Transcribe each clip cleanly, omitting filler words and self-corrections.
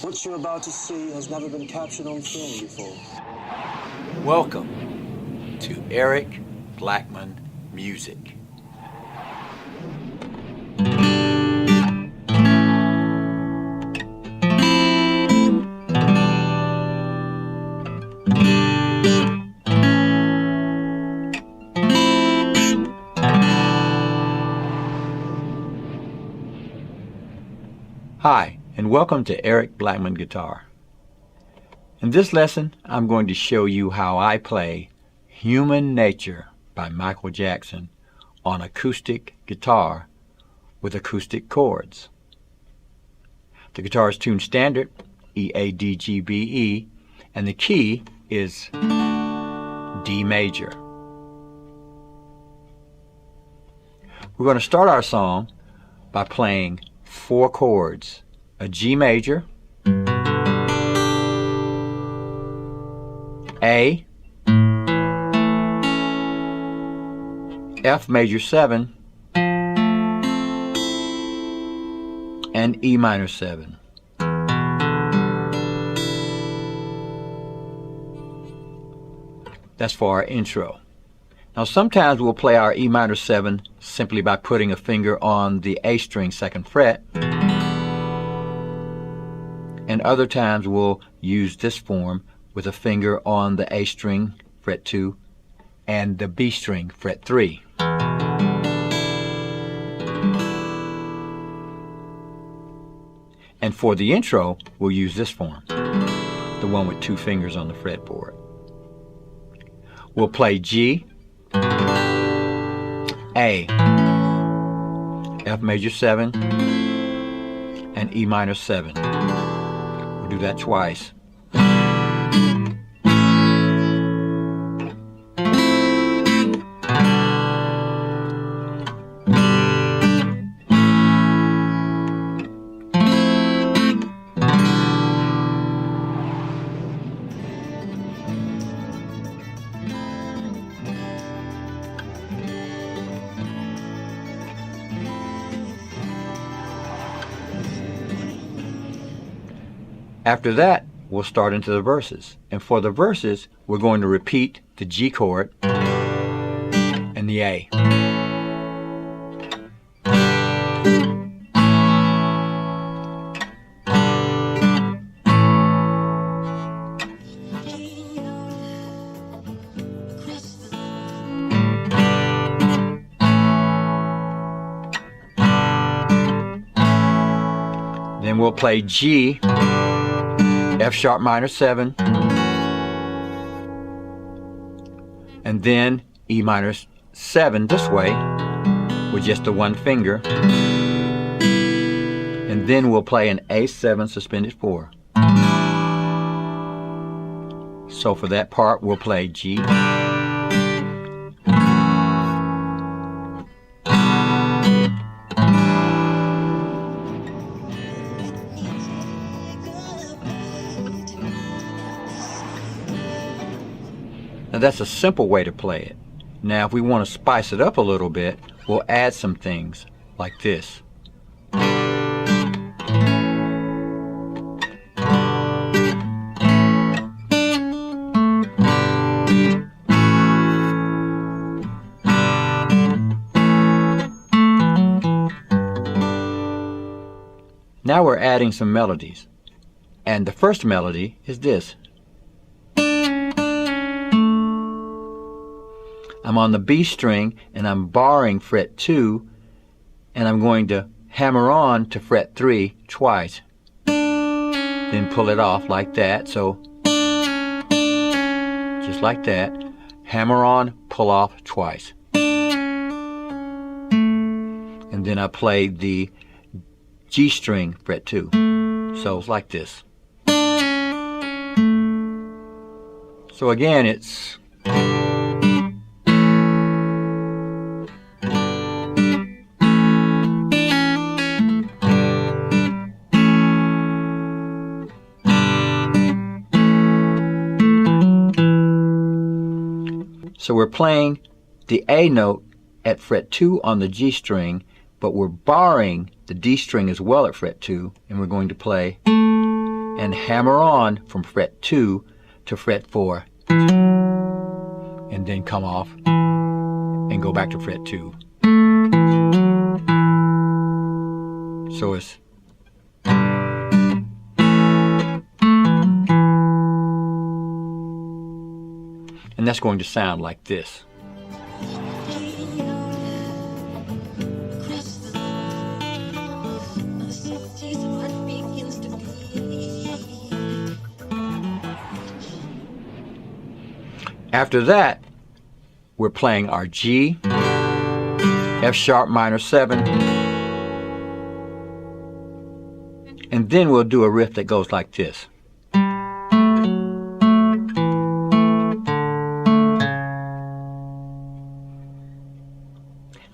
What you're about to see has never been captured on film before. Welcome to Eric Blackman Music. Hi, and welcome to Eric Blackman Guitar. In this lesson, I'm going to show you how I play Human Nature by Michael Jackson on acoustic guitar with acoustic chords. The guitar is tuned standard, E-A-D-G-B-E, and the key is D major. We're going to start our song by playing 4 chords: a G major, A, F major 7, and E minor 7. That's for our intro. Now sometimes we'll play our E minor 7 simply by putting a finger on the A string 2nd fret, and other times we'll use this form with a finger on the A string fret 2 and the B string fret 3. And for the intro we'll use this form, the one with 2 fingers on the fretboard. We'll play G, A, F major 7, and E minor 7. We'll do that twice. After that, we'll start into the verses. And for the verses, we're going to repeat the G chord and the A. Then we'll play G, F sharp minor 7, and then E minor 7 this way with just the 1 finger, and then we'll play an A7 suspended 4. So for that part we'll play G, Now that's a simple way to play it. Now if we want to spice it up a little bit, we'll add some things like this. Now we're adding some melodies. And the first melody is this. I'm on the B string and I'm barring fret 2, and I'm going to hammer on to fret 3 twice. Then pull it off like that, so just like that. Hammer on, pull off twice. And then I play the G string fret 2. So it's like this. So again it's So we're playing the A note at fret 2 on the G string, but we're barring the D string as well at fret 2, and we're going to play and hammer on from fret 2 to fret 4, and then come off and go back to fret 2. So it's and that's going to sound like this. After that, we're playing our G, F sharp minor 7, and then we'll do a riff that goes like this.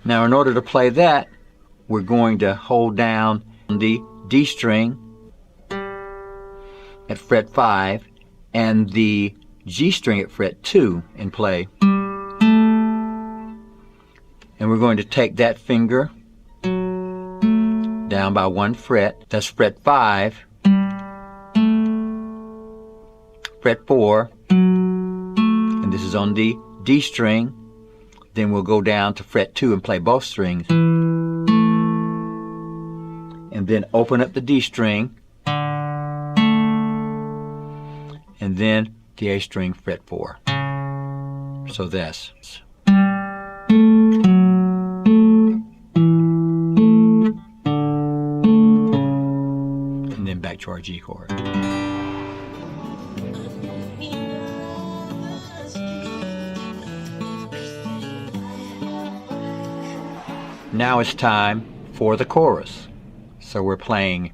Now, in order to play that, we're going to hold down the D string at fret 5 and the G string at fret 2 and play. And we're going to take that finger down by 1 fret. That's fret 5, fret 4, and this is on the D string. Then we'll go down to fret 2 and play both strings. And then open up the D string. And then the A string, fret 4. So that's. And then back to our G chord. Now it's time for the chorus. So we're playing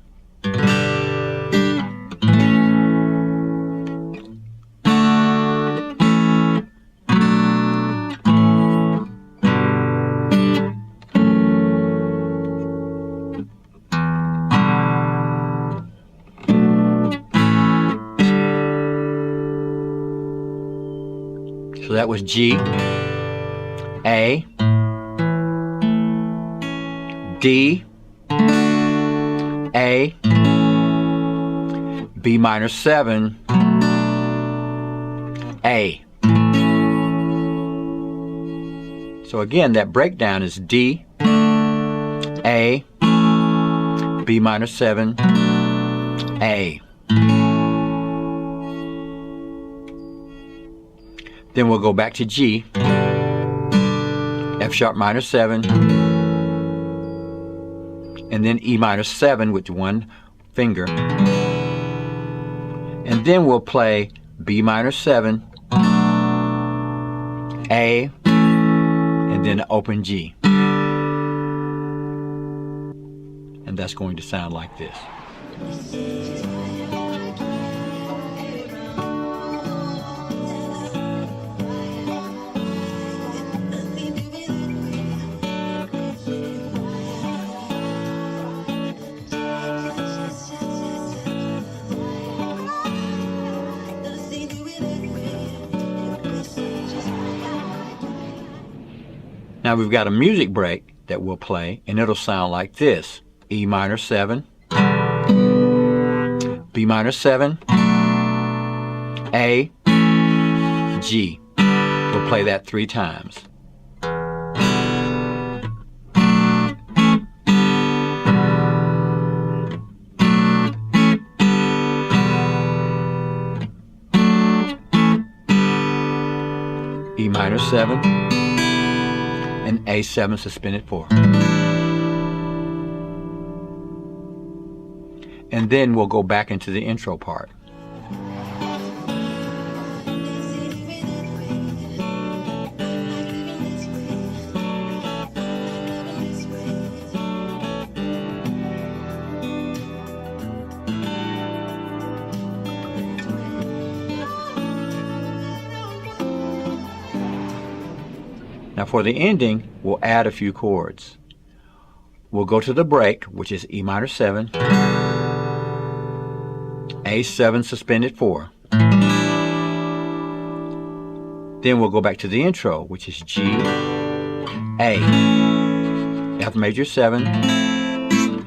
so that was G, A, D, A, B minor 7, A. So again, that breakdown is D, A, B minor 7, A. Then we'll go back to G, F sharp minor 7, and then E minor 7 with 1 finger. And then we'll play B minor 7, A, and then open G. And that's going to sound like this. Now we've got a music break that we'll play, and it'll sound like this. E minor 7, B minor 7, A, G. We'll play that 3 times. E minor 7, and A7 suspended 4. And then we'll go back into the intro part. Now for the ending, we'll add a few chords. We'll go to the break, which is E minor 7, A7 suspended 4. Then we'll go back to the intro, which is G, A, F major 7,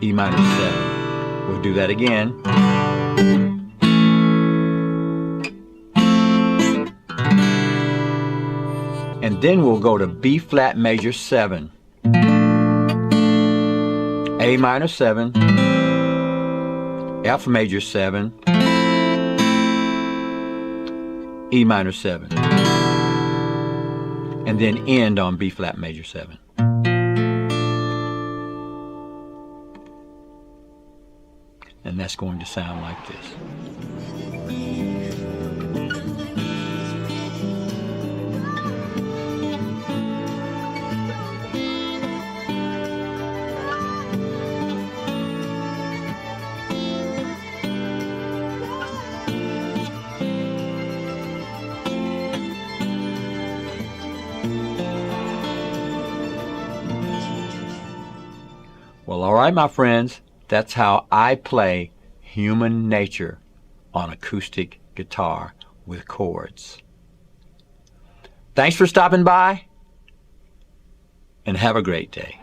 E minor 7. We'll do that again. And then we'll go to B flat major 7, A minor 7, F major 7, E minor 7, and then end on B flat major 7. And that's going to sound like this. Well, all right, my friends, that's how I play Human Nature on acoustic guitar with chords. Thanks for stopping by, and have a great day.